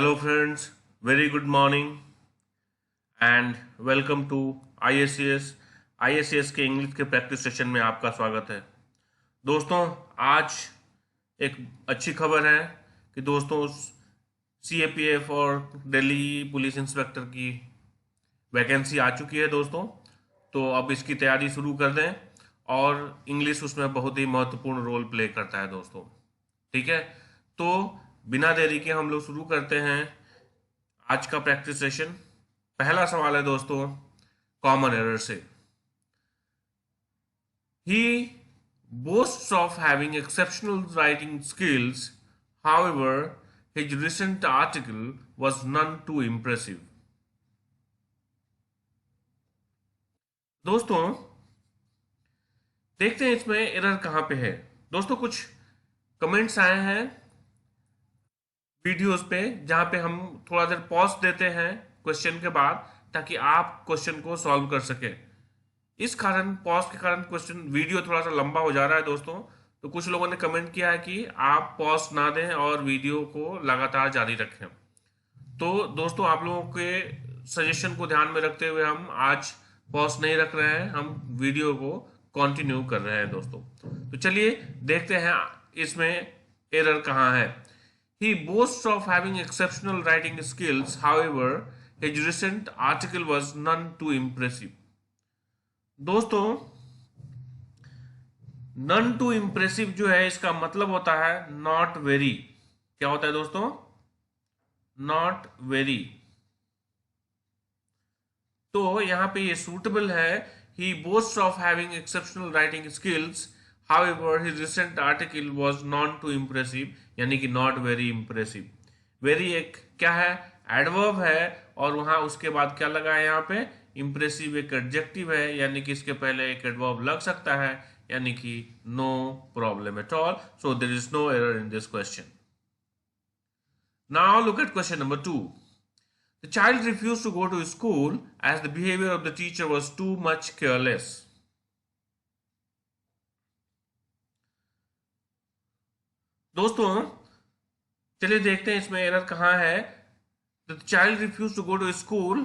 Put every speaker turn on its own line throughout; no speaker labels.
Hello friends, very good morning and welcome to IACS। IACS के English के practice session में आपका स्वागत है। दोस्तों, आज एक अच्छी खबर है कि दोस्तों CAPF और दिल्ली पुलिस इंस्पेक्टर की वैकेंसी आ चुकी है दोस्तों। तो अब इसकी तैयारी शुरू कर दें और इंग्लिश उसमें बहुत ही महत्वपूर्ण रोल प्ले करता है दोस्तों। ठीक है, तो बिना देरी के हम लोग शुरू करते हैं आज का प्रैक्टिस सेशन। पहला सवाल है दोस्तों कॉमन एरर से। ही boasts of having exceptional writing skills, however his recent article was none too impressive। दोस्तों, देखते हैं इसमें एरर कहां पे है। दोस्तों, कुछ कमेंट्स आए हैं वीडियोस पे जहां पे हम थोड़ा देर पॉज देते हैं क्वेश्चन के बाद, ताकि आप क्वेश्चन को सॉल्व कर सके। इस कारण पॉज के कारण क्वेश्चन वीडियो थोड़ा सा लंबा हो जा रहा है दोस्तों। तो कुछ लोगों ने कमेंट किया है कि आप पॉज ना दें और वीडियो को लगातार जारी रखें। तो दोस्तों, आप लोगों के सजेशन को ध्यान में रखते हुए हम आज पॉज नहीं रख रहे हैं, हम वीडियो को कंटिन्यू कर रहे हैं दोस्तों। तो चलिए देखते हैं इसमें एरर कहाँ है। He boasts of having exceptional writing skills, however, his recent article was none too impressive। दोस्तों, none too impressive जो है इसका मतलब होता है not very। क्या होता है दोस्तों? not very। तो यहां पे ये suitable है। He boasts of having exceptional writing skills, however his recent article was not too impressive, यानी कि not very impressive। very एक क्या है? एडवर्ब है और वहां उसके बाद क्या लगा है यहाँ पे? impressive एक एडजेक्टिव है, यानी कि इसके पहले एक एडवर्ब लग सकता है, यानी कि no problem at all, so there is no error in this question। Now look at question number 2। The child refused to go to school as the behavior of the teacher was too much careless। दोस्तों, चलिए देखते हैं इसमें error कहाँ है। The child refused to go to school,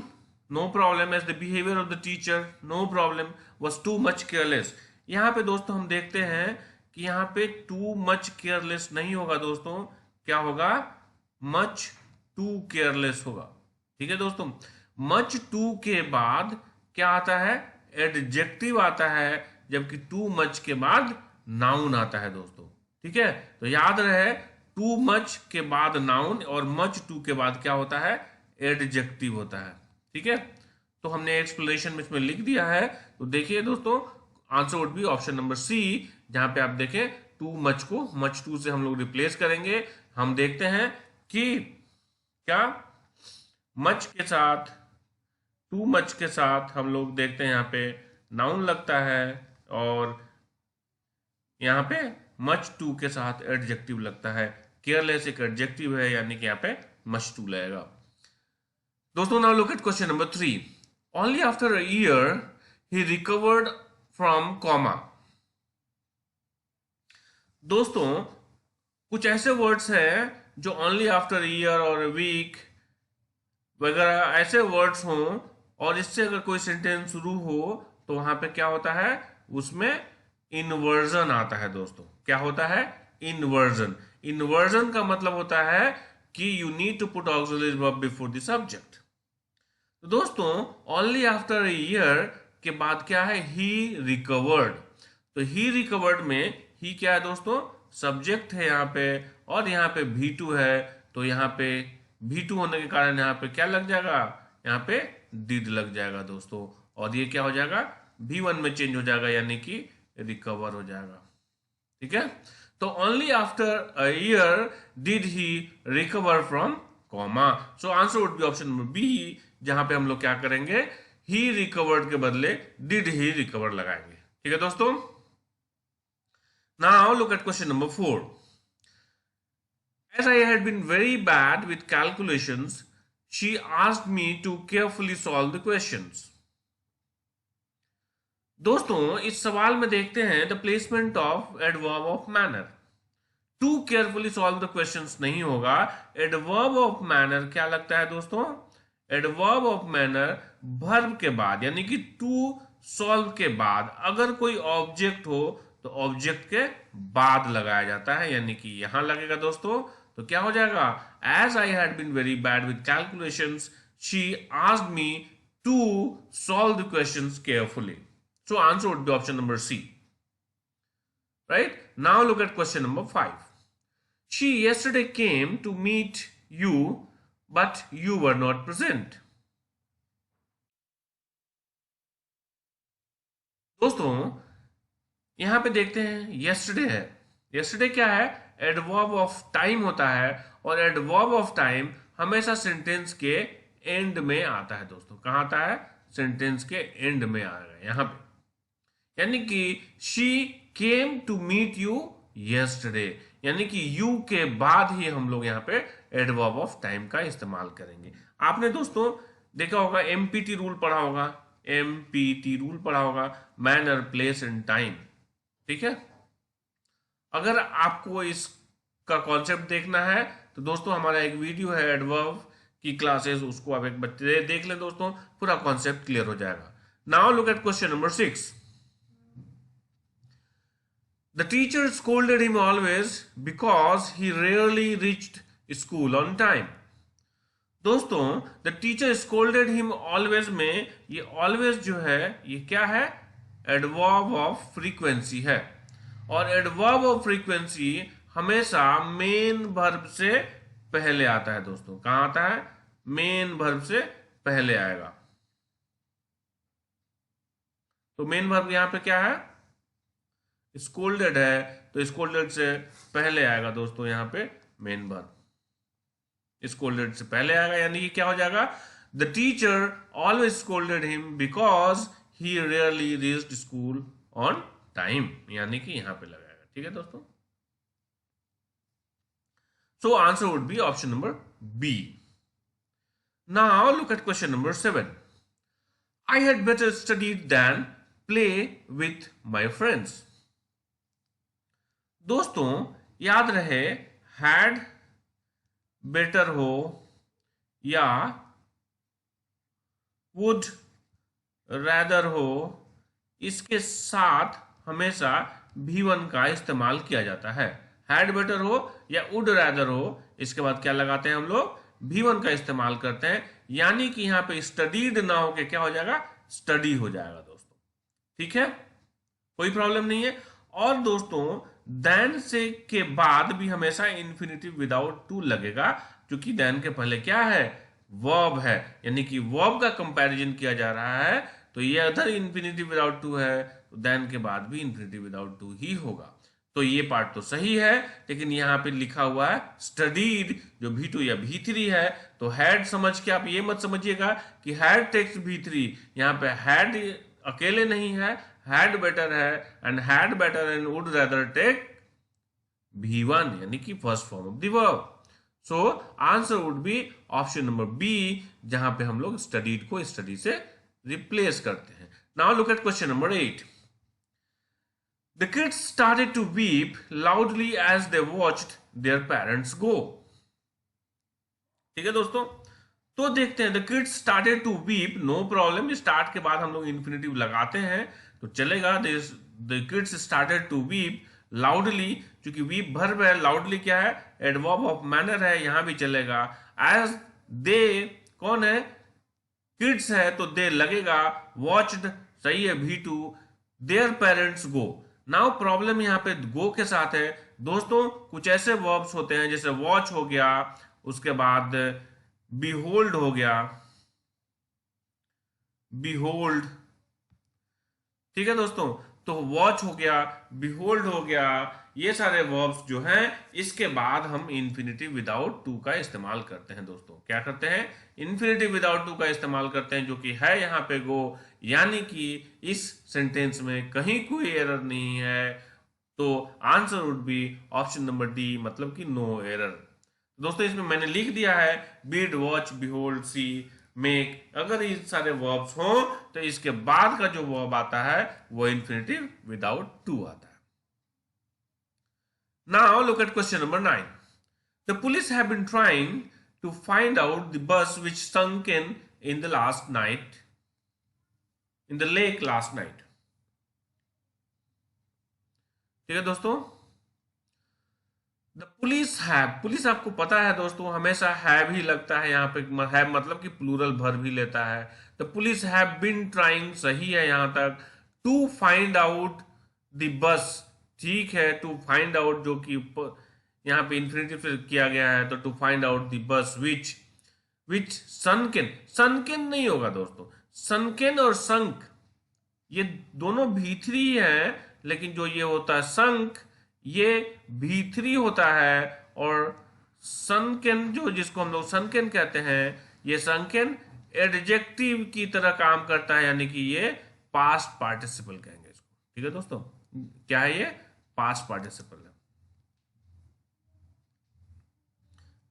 no problem, as the behavior of the teacher, no problem, was too much careless। यहाँ पे दोस्तों हम देखते हैं कि यहाँ पे too much careless नहीं होगा दोस्तों, क्या होगा? much too careless होगा। ठीक है दोस्तों, much too के बाद क्या आता है? एडजेक्टिव आता है, जबकि too much के बाद नाउन आता है दोस्तों। ठीक है, तो याद रहे टू मच के बाद नाउन और मच टू के बाद क्या होता है? एडजेक्टिव होता है। ठीक है, तो हमने एक्सप्लेनेशन में इसमें लिख दिया है। तो देखिए दोस्तों, answer would be option number C, जहां पे आप देखें टू मच को मच टू से हम लोग रिप्लेस करेंगे। हम देखते हैं कि क्या मच के साथ, टू मच के साथ हम लोग देखते हैं यहाँ पे नाउन लगता है और यहाँ पे मच टू के साथ एडजेक्टिव लगता है। केयरलेस एक एडजेक्टिव है, यानी कि यहाँ पे मच टू लगेगा। दोस्तों, now look at question number 3। Only after a year he recovered from comma. दोस्तों, कुछ ऐसे वर्ड्स हैं जो ओनली आफ्टर ईयर और वीक वगैरह ऐसे वर्ड्स हों और इससे अगर कोई सेंटेंस शुरू हो तो वहां पे क्या होता है? उसमें इन्वर्जन आता है दोस्तों। क्या होता है? इन्वर्जन। इन्वर्जन का मतलब होता है कि you need to put auxiliary verb before the subject. तो दोस्तों, ओनली आफ्टर ईयर के बाद क्या है? He recovered. तो ही रिकवर्ड में ही क्या है दोस्तों? सब्जेक्ट है यहाँ पे, और यहाँ पे V2 है। तो यहाँ पे V2 होने के कारण यहाँ पे क्या लग जाएगा? यहाँ पे डिड लग जाएगा दोस्तों, और ये क्या हो जाएगा? V1 में चेंज हो जाएगा, यानी कि रिकवर हो जाएगा। ठीक है, तो only after a year did he recover from coma. So answer would be option number B, जहां पे हम लोग क्या करेंगे? ही रिकवर्ड के बदले डिड ही रिकवर लगाएंगे। ठीक है दोस्तों, now look at question number 4। As I had been very bad with calculations, she asked me to carefully solve the questions। दोस्तों, इस सवाल में देखते हैं the placement of adverb of manner. To carefully solve the questions नहीं होगा। Adverb of manner क्या लगता है दोस्तों? एडवर्ब ऑफ मैनर वर्ब के बाद, यानी कि टू सॉल्व के बाद अगर कोई ऑब्जेक्ट हो तो ऑब्जेक्ट के बाद लगाया जाता है, यानी कि यहां लगेगा दोस्तों। तो क्या हो जाएगा? As I had been very bad with calculations she asked me to solve the questions carefully. So answer would be option number C. Right? Now look at question number 5. She yesterday came to meet you, but you were not present. दोस्तों यहां पे देखते हैं yesterday है। yesterday क्या है? Adverb of time होता है, और एडवर्ब ऑफ टाइम हमेशा सेंटेंस के एंड में आता है दोस्तों। कहां आता है? सेंटेंस के एंड में आएगा यहां पे। यानी कि she came to meet you yesterday, यानी कि यू के बाद ही हम लोग यहाँ पे एडवर्ब ऑफ टाइम का इस्तेमाल करेंगे। आपने दोस्तों देखा होगा, एमपीटी रूल पढ़ा होगा, एमपीटी रूल पढ़ा होगा, मैनर प्लेस एंड टाइम। ठीक है, अगर आपको इसका कॉन्सेप्ट देखना है तो दोस्तों हमारा एक वीडियो है एडवर्ब की क्लासेस, उसको आप एक बच्चे देख लें दोस्तों, पूरा कॉन्सेप्ट क्लियर हो जाएगा। Now look at question number 6. The teacher scolded him always because he rarely reached school on time. दोस्तों the teacher scolded him always में ये always जो है ये क्या है? adverb of frequency है, और adverb of frequency हमेशा main verb से पहले आता है दोस्तों। कहां आता है? main verb से पहले आएगा। तो main verb यहां पे क्या है? स्कोल्डेड है, तो स्कोल्डेड से पहले आएगा दोस्तों यहाँ पे मेन वर्ब। स्कोल्डेड से पहले आएगा, यानी कि क्या हो जाएगा? The teacher always scolded him because he rarely reached school on time, यानी कि यहां पे लगाएगा। ठीक है दोस्तों, so answer would be option number B. Now look at question number 7. I had better studied than play with my friends. दोस्तों याद रहे, हैड बेटर हो या वुड रैदर हो, इसके साथ हमेशा V1 का इस्तेमाल किया जाता है। हैड बेटर हो या वुड रैदर हो, इसके बाद क्या लगाते हैं हम लोग? V1 का इस्तेमाल करते हैं, यानी कि यहां पे स्टडीड ना हो के क्या हो जाएगा? स्टडी हो जाएगा दोस्तों। ठीक है, कोई प्रॉब्लम नहीं है। और दोस्तों देन से के बाद भी हमेशा इंफिनिटिव विदाउट टू लगेगा, क्योंकि देन के पहले क्या है? वर्ब है, यानी कि वर्ब का कंपैरिजन किया जा रहा है। तो ये अदर इंफिनिटिव विदाउट टू है, तो देन के बाद भी इंफिनिटिव विदाउट टू ही होगा। तो ये पार्ट तो सही है, लेकिन यहाँ पे लिखा हुआ है स्टडीड, जो V2 या V3 है। तो हैड समझ के आप ये मत समझिएगा कि हैड टेक्स्ट V3, यहाँ पे हैड अकेले नहीं है, हैड बेटर है, and had better and would rather take V1, यानी कि first form of the verb. So answer would be option number B, जहां पे हम लोग स्टडीड को स्टडी से रिप्लेस करते हैं। Now look at question number 8. The kids started to weep loudly as they watched their parents go. ठीक है दोस्तों, तो देखते हैं, the kids started to weep, no problem, start के बाद हम लोग इन्फिनिटिव लगाते हैं तो चलेगा। The kids started to weep loudly, क्योंकि वीप वर्ब है, लाउडली क्या है? एडवर्ब ऑफ मैनर है, यहां भी चलेगा। एज दे कौन है? किड्स है, तो दे लगेगा। वॉच्ड सही है, V2। Their parents go, now problem यहां पे गो के साथ है दोस्तों। कुछ ऐसे वर्ब्स होते हैं जैसे वॉच हो गया, उसके बाद बिहोल्ड हो गया, बिहोल्ड। ठीक है दोस्तों, तो वॉच हो गया, बिहोल्ड हो गया, ये सारे वर्ब्स जो हैं इसके बाद हम इंफिनिटिव विदाउट टू का इस्तेमाल करते हैं दोस्तों। क्या करते हैं? इंफिनिटिव विदाउट टू का इस्तेमाल करते हैं, जो कि है यहाँ पे गो, यानी कि इस सेंटेंस में कहीं कोई एरर नहीं है। तो answer would be option number D, मतलब कि नो एरर। दोस्तों इसमें मैंने लिख दिया है बीड, वॉच, बिहोल्ड, सी, मेक। अगर ये सारे वर्ब्स हों तो इसके बाद का जो वर्ब आता है वो इंफिनिटिव विदाउट टू आता है। Now look at question number 9. The police have been trying to find out the bus which sunk in the last night, in the lake last night. ठीक है दोस्तों, द पुलिस आपको पता है दोस्तों, हमेशा हैव ही लगता है यहाँ पे, हैव मतलब कि प्लूरल भर भी लेता है। The police have been trying सही है यहां तक, to find out the bus, ठीक है, टू फाइंड आउट जो कि यहाँ पे इन्फिनिटिव से किया गया है, तो to find out the bus विच सनकेन नहीं होगा दोस्तों, सनकेन और संक ये दोनों V3 है, लेकिन जो ये होता है संक ये V3 होता है, और सनकेन जो जिसको हम लोग सनकेन कहते हैं, ये सनकेन एडजेक्टिव की तरह काम करता है, यानी कि ये पास्ट पार्टिसिपल कहेंगे इसको। ठीक है दोस्तों, क्या है ये? पास्ट पार्टिसिपल है,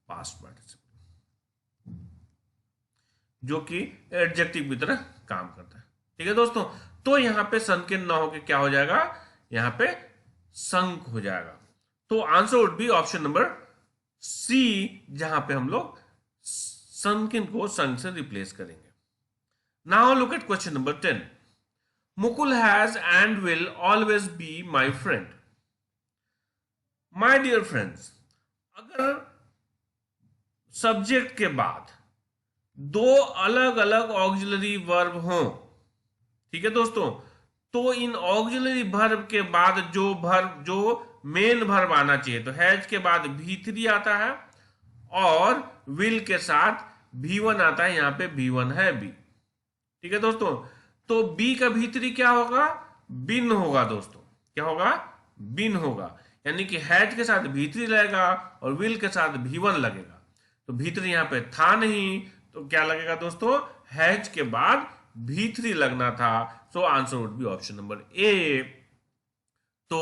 पास्ट पार्टिसिपल जो कि एडजेक्टिव की तरह काम करता है। ठीक है दोस्तों, तो यहां पे सनकेन ना होके क्या हो जाएगा, यहां पे संक हो जाएगा। तो answer would be option number C, जहां पे हम लोग सनकेन को संक से रिप्लेस करेंगे। Now look at question number 10. Mukul has and will always be my friend. My dear friends, अगर सब्जेक्ट के बाद दो अलग अलग ऑक्सिलरी वर्ब हों, ठीक है दोस्तों, तो इन ऑक्सिलरी वर्ब के बाद जो मेन वर्ब आना चाहिए, तो हैज के बाद V3 आता है और विल के साथ V1 आता है, यहां पे V1 है B। ठीक है दोस्तों, तो B का V3 क्या होगा? बिन होगा दोस्तों, क्या होगा? बिन होगा, यानी कि हैज के साथ V3 लगेगा और विल के साथ V1 लगेगा। तो V3 यहां पे था नहीं, तो क्या लगेगा दोस्तों? हैज के बाद V3 लगना था। So answer would be option number A. तो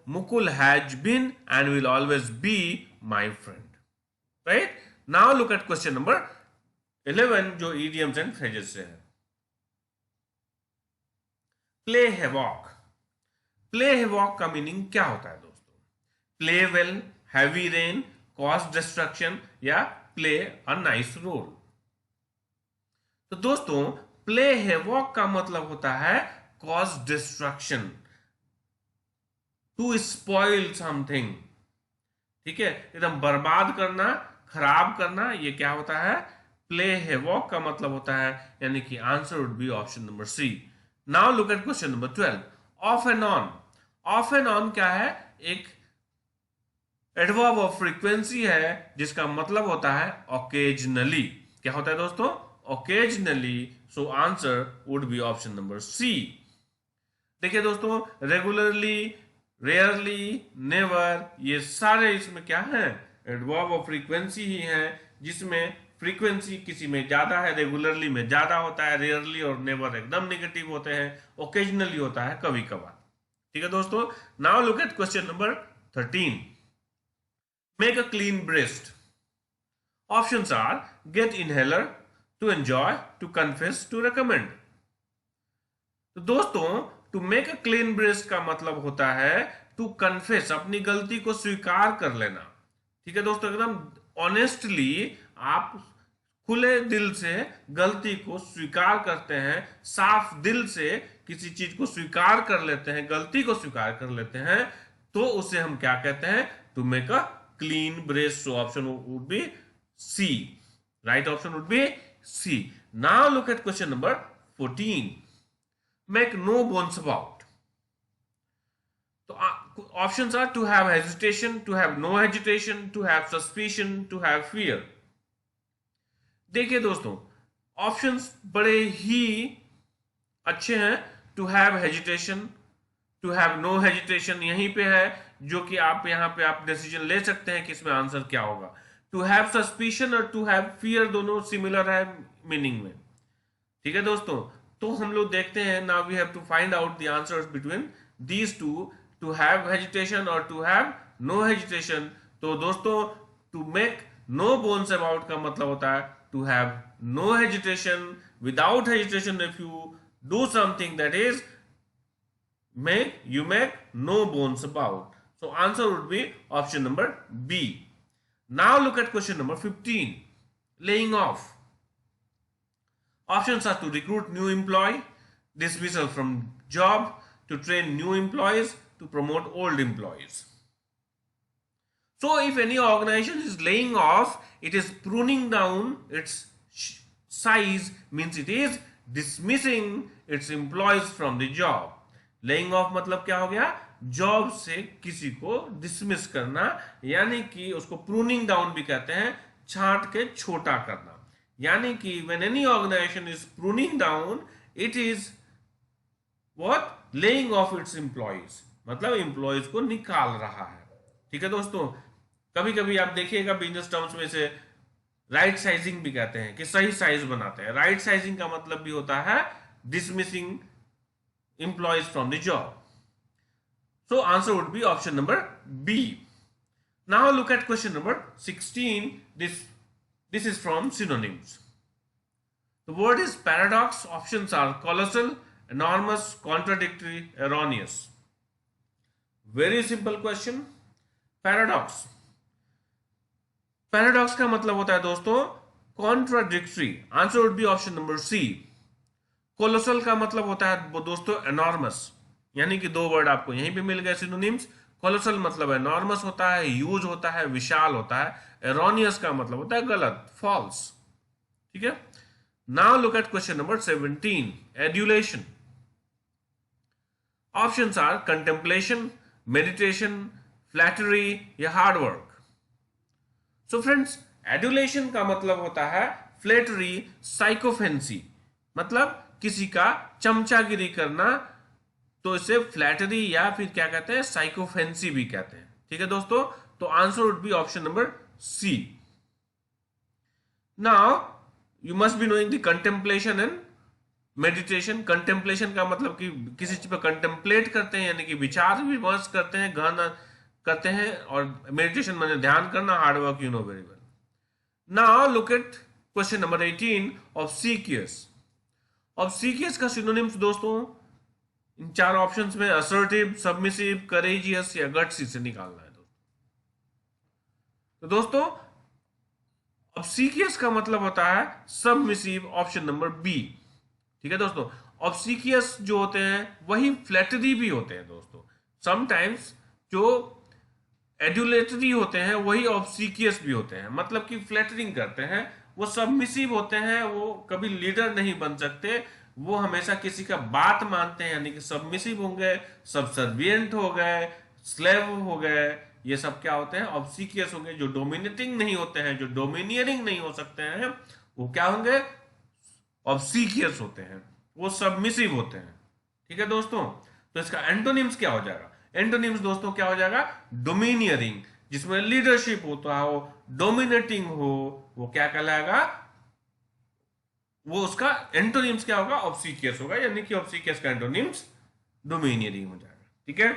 Mukul has been and will always be my friend, right. Now look at question number 11, जो इडियम्स एंड फ्रेजेस से है। Play havoc. प्ले हैवॉक का मीनिंग क्या होता है दोस्तों? Play well, heavy rain, cause destruction, या प्ले अ नाइस रोल। तो दोस्तों, प्ले हैवॉक का मतलब होता है cause destruction, to spoil something. ठीक है, एकदम बर्बाद करना, खराब करना, ये क्या होता है? प्ले हैवॉक का मतलब होता है, यानी कि answer would be option number C. Now look at question number 12, off and on. Off and on क्या है? एक एडवर्ब ऑफ फ्रीक्वेंसी है, जिसका मतलब होता है ओकेजनली। क्या होता है दोस्तों? Occasionally. So answer would be option number C. देखिए दोस्तों, रेगुलरली, रेयरली, नेवर, ये सारे इसमें क्या है? एडवर्ब ऑफ फ्रीक्वेंसी ही है, जिसमें फ्रीक्वेंसी किसी में ज्यादा है, रेगुलरली में ज्यादा होता है, रेयरली और नेवर एकदम नेगेटिव होते हैं, ओकेजनली होता है कभी कभार। ठीक है दोस्तों, now look at question number 13, make a clean breast. Options are get inhaler, to enjoy, to confess, to recommend. तो दोस्तों, to make a clean breast का मतलब होता है टू कन्फेस, अपनी गलती को स्वीकार कर लेना। ठीक है दोस्तों, एकदम ऑनेस्टली आप खुले दिल से गलती को स्वीकार करते हैं, साफ दिल से किसी चीज को स्वीकार कर लेते हैं, गलती को स्वीकार कर लेते हैं, तो उसे हम क्या कहते हैं? To make a clean breast. So option would be C, right option would be C. Now look at question number 14, make no bones about. तो options are to have hesitation, to have no hesitation, to have suspicion, to have fear. देखिए दोस्तों, options बड़े ही अच्छे हैं। To have hesitation, to have no hesitation यहीं पे है, जो कि आप यहां पे आप डिसीजन ले सकते हैं कि इसमें आंसर क्या होगा। टू हैव सस्पिशन और टू हैव फियर दोनों सिमिलर है मीनिंग में। ठीक है दोस्तों, तो हम लोग देखते हैं, now we have to find out the answers between these two, to have hesitation और टू हैव नो हेजिटेशन। तो दोस्तों, to make no bones about का मतलब होता है to have no hesitation, without hesitation if you do something, that is you make no bones about. So answer would be option number B. Now look at question number 15. Laying off. Options are to recruit new employee, dismissal from job, to train new employees, to promote old employees. So if any organization is laying off, it is pruning down its size, means it is dismissing its employees from the job. Laying off मतलब क्या हो गया? Job से किसी को dismiss करना, यानी कि उसको प्रूनिंग डाउन भी कहते हैं, छांट के छोटा करना. यानी कि when any organization is pruning down, it is what? Laying off its employees. मतलब employees को निकाल रहा है. ठीक है दोस्तों, कभी कभी आप देखिएगा बिजनेस टर्म्स में से राइट साइजिंग भी कहते हैं कि सही साइज बनाते हैं. राइट साइजिंग का मतलब भी होता है dismissing employees from the job. So answer would be option number B. Now look at question number 16. This is from synonyms. The word is paradox. Options are colossal, enormous, contradictory, erroneous. Very simple question. Paradox. Paradox का मतलब होता है दोस्तों contradictory. Answer would be option number C. Colossal का मतलब होता है दोस्तों एनॉर्मस, यानी कि दो वर्ड आपको यहीं पे मिल गए सिनोनिम्स. कोलोसल मतलब एनॉर्मस होता है, ह्यूज होता है, विशाल होता है. एरोनियस का मतलब होता है गलत, फॉल्स. ठीक है. Now look at question number 17. Adulation. Options are contemplation, meditation, flattery या hard work. So friends, adulation का मतलब होता है फ्लैटरी, साइकोफेंसी, मतलब किसी का चमचागिरी करना, तो इसे फ्लैटरी या फिर क्या कहते हैं, साइकोफेंसी भी कहते हैं. ठीक है दोस्तों, तो answer would be option number C. Now you must be knowing the contemplation and meditation. Contemplation का मतलब कि किसी चीज पर कंटेम्पलेट करते हैं, यानी कि विचार विमर्श करते हैं, गहन करते हैं, और मेडिटेशन माने ध्यान करना, hard work, you know very well. Now look at question number 18 of CQS. अब सीक्यूएस का सिनोनिम्स दोस्तों इन चार ऑप्शंस में असर्टिव, सबमिसिव, करेजियस या गट्सी से निकालना है दोस्तों. तो दोस्तों अब सीक्यूएस का मतलब होता है सबमिसिव, ऑप्शन नंबर बी. ठीक है दोस्तों. ऑब्सीकियस जो होते हैं वही फ्लैटरी भी होते हैं दोस्तों. समटाइम्स जो एड्यूलेटरी होते हैं वही ऑब्सीकियस भी होते हैं, मतलब कि फ्लैटरिंग करते हैं. वो सबमिसिव होते हैं, वो कभी लीडर नहीं बन सकते, वो हमेशा किसी का बात मानते हैं, यानी कि सबमिसिव होंगे, सबसर्विएंट हो गए, स्लेव हो गए, ये सब क्या होते हैं, ऑब्सीकियस होंगे. जो डोमिनेटिंग नहीं होते हैं, जो डोमिनियरिंग नहीं हो सकते हैं, वो क्या होंगे, ऑब्सीकियस होते हैं, वो सबमिसिव होते हैं. ठीक है दोस्तों. तो इसका एंटोनिम्स क्या हो जाएगा? एंटोनिम्स दोस्तों क्या हो जाएगा? डोमिनियरिंग, जिसमें लीडरशिप होता हो, डोमिनेटिंग हो, वो क्या कहलाएगा, वो उसका एंटोनिम्स क्या होगा, ऑब्सीकियस होगा, यानी कि ऑब्सीकियस का एंटोनिम्स डोमिनियरिंग हो जाएगा. ठीक है.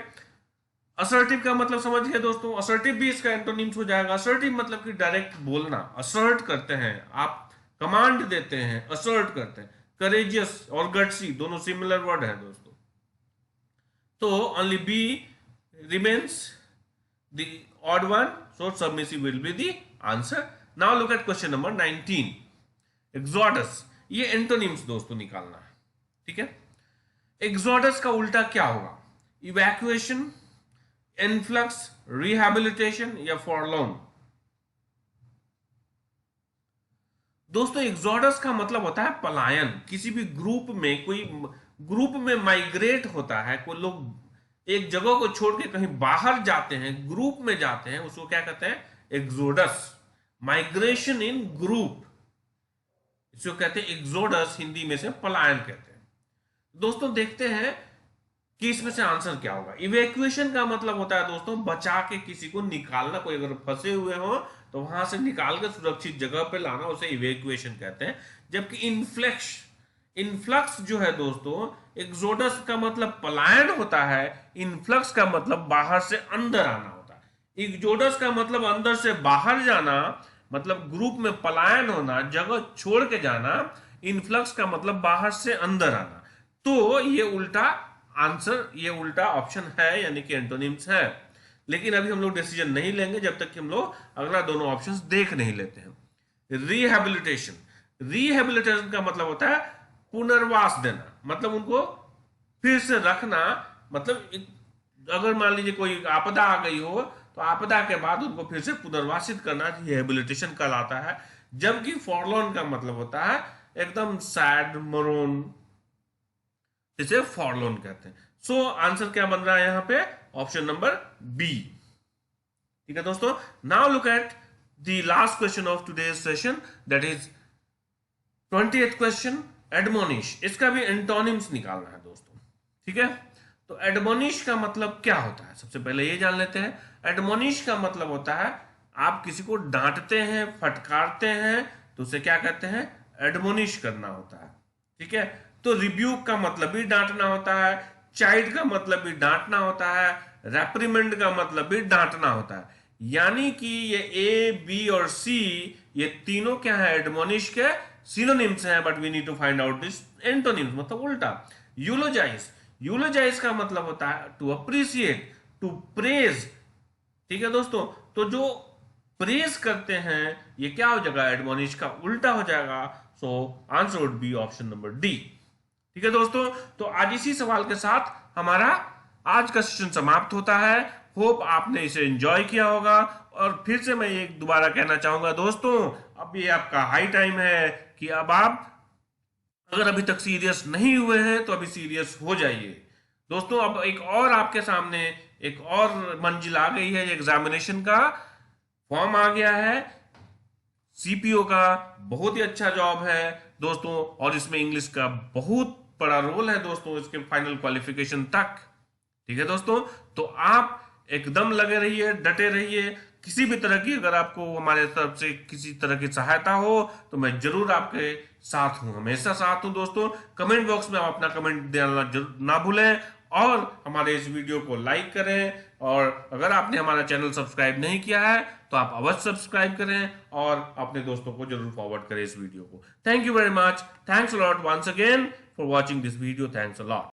असर्टिव का मतलब समझ गए दोस्तों, असर्टिव भी इसका एंटोनिम्स हो जाएगा. असर्टिव मतलब कि डायरेक्ट बोलना, असर्ट करते हैं, आप कमांड देते हैं, असर्ट करते हैं. करेजियस और गट्सी दोनों सिमिलर वर्ड है दोस्तों. तो only B remains the odd one, so submissive will be the answer. Now look at question number 19. Exodus. ये एंटोनिम्स दोस्तों निकालना है. ठीक है. एक्सोडस का उल्टा क्या होगा? इवैक्यूएशन, इनफ्लक्स, रिहैबिलिटेशन या फॉरलोन. दोस्तों एक्सोडस का मतलब होता है पलायन. किसी भी ग्रुप में, कोई ग्रुप में माइग्रेट होता है, कोई लोग एक जगह को छोड़ के कहीं बाहर जाते हैं, ग्रुप में जाते हैं, उसको क्या कहते हैं? एक्सोडस. माइग्रेशन इन ग्रुप, इसको कहते हैं एक्सोडस, हिंदी में से पलायन कहते हैं. दोस्तों देखते हैं कि इसमें से आंसर क्या होगा. इवैक्यूएशन का मतलब होता है दोस्तों बचा के किसी को निकालना. कोई अगर फंसे हुए हो तो वहां से निकाल के सुरक्षित जगह पे लाना, उसे इवैक्यूएशन कहते हैं. जबकि इनफ्लक्स जो है दोस्तों, एक्सोडस का मतलब पलायन होता है, इनफ्लक्स का मतलब बाहर से अंदर आना होता है. एक्सोडस का मतलब अंदर से बाहर जाना, मतलब ग्रुप में पलायन होना, जगह छोड़ के जाना. इनफ्लक्स का मतलब बाहर से अंदर आना. तो ये उल्टा आंसर, ये उल्टा ऑप्शन है, यानी कि एंटोनिम्स है. लेकिन अभी हम लोग डिसीजन नहीं लेंगे जब तक कि हम लोग अगला दोनों ऑप्शंस देख नहीं लेते हैं। रिहेबिलिटेशन का मतलब होता है पुनर्वास देना, मतलब उनको फिर से रखना, मतलब अगर मान लीजिए कोई आपदा आ गई हो तो आपदा के बाद उनको फिर से पुनर्वासित करना रिहेबिलिटेशन कहलाता है। जबकि फॉरलॉर्न का मतलब होता है एकदम सैड, मरून, जिसे फॉरलॉर्न कहते हैं। सो आंसर क्या बन रहा है यहां पे? Option number B. ठीक है दोस्तों, now look at the last question of today's session, that is 20th question, admonish. इसका भी एंटोनिम्स निकालना है दोस्तों। ठीक है, तो एडमोनिश का मतलब क्या होता है, सबसे पहले ये जान लेते हैं। एडमोनिश का मतलब होता है आप किसी को डांटते हैं, फटकारते हैं, तो उसे क्या कहते हैं? एडमोनिश करना होता है। ठीक है, तो रिब्यूक का मतलब भी डांटना होता है, चाइल्ड का मतलब भी डांटना होता है, रेप्रिमेंड का मतलब भी डांटना होता है। यानी कि ये ए, बी और सी, ये तीनों क्या है? एडमोनिश के सिनोनिम्स हैं, but we need to find out this antonyms, मतलब उल्टा। यूलोजाइज, यूलोजाइज का मतलब होता है टू अप्रिशिएट, टू प्रेज। ठीक है दोस्तों, तो जो प्रेज करते हैं ये क्या हो जाएगा? एडमोनिश का उल्टा हो जाएगा। सो answer would be option number D. ठीक है दोस्तों, तो आज इसी सवाल के साथ हमारा आज का सेशन समाप्त होता है। होप आपने इसे एंजॉय किया होगा। और फिर से मैं एक दोबारा कहना चाहूंगा दोस्तों, अब ये आपका हाई टाइम है कि अब आप अगर अभी तक सीरियस नहीं हुए हैं तो अभी सीरियस हो जाइए दोस्तों। अब एक और आपके सामने एक और मंजिल आ गई है, एग्जामिनेशन का फॉर्म आ गया है सीपीओ का। बहुत ही अच्छा जॉब है दोस्तों, और इसमें इंग्लिश का बहुत बड़ा रोल है दोस्तों, इसके फाइनल क्वालिफिकेशन तक। ठीक है दोस्तों, तो आप एकदम लगे रहिए, डटे रहिए। किसी भी तरह की अगर आपको हमारे तरफ से किसी तरह की सहायता हो तो मैं जरूर आपके साथ हूं, हमेशा साथ हूं दोस्तों। कमेंट बॉक्स में आप अपना कमेंट देना ना भूलें, और हमारे इस वीडियो को लाइक करें। और अगर आपने हमारा चैनल सब्सक्राइब नहीं किया है तो आप अवश्य सब्सक्राइब करें और अपने दोस्तों को जरूर फॉरवर्ड करें इस वीडियो को। Thank you very much, thanks a lot once again for watching this video, thanks a lot.